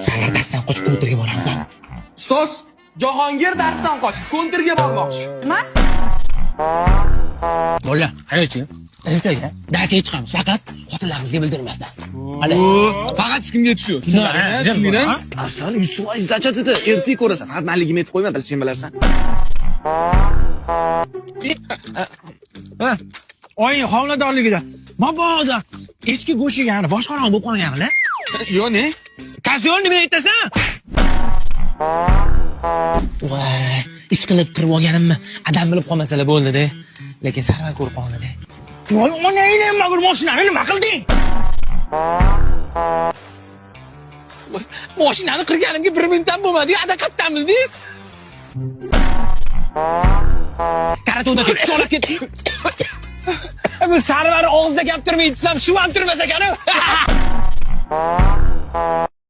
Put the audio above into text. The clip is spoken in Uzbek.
Sarvar darsdan qochib kontrga boramiz. Ustoz, Jahongir darsdan qochib kontrga bormoqchi. Nima? Bola, hayotchi. Ertaga dachaga chiqamiz, faqat xotinlarimizga bildirmasdan. Hadi. Faqat hech kimga tushu. Tushunarmi? Asal 100% dachat edi. Ertaga ko'rasan. Faqat manligimni aytib qo'yma, bilsang bilarsan. Ha. Oying homiladorligida mabodo echki go'shti yegani boshqaroq bo'lib qolganmi? Yo'q, ne? Kazyol nima aytasan? Voy, ish qilib kirib olganimni adam bilib qolmasalar bo'ldi-da. Lekin Sarvar ko'rib qoldi-da. Voy, onangni mag'rur mashinani nima qilding? Mashinani qirganimga 1 minutdan bo'lmadi, ada qayerdan bildingiz? Karato'da ketib olib ketdi. Bu Sarvar og'zida gap turmay desam, suv ham turmas ekan-ku.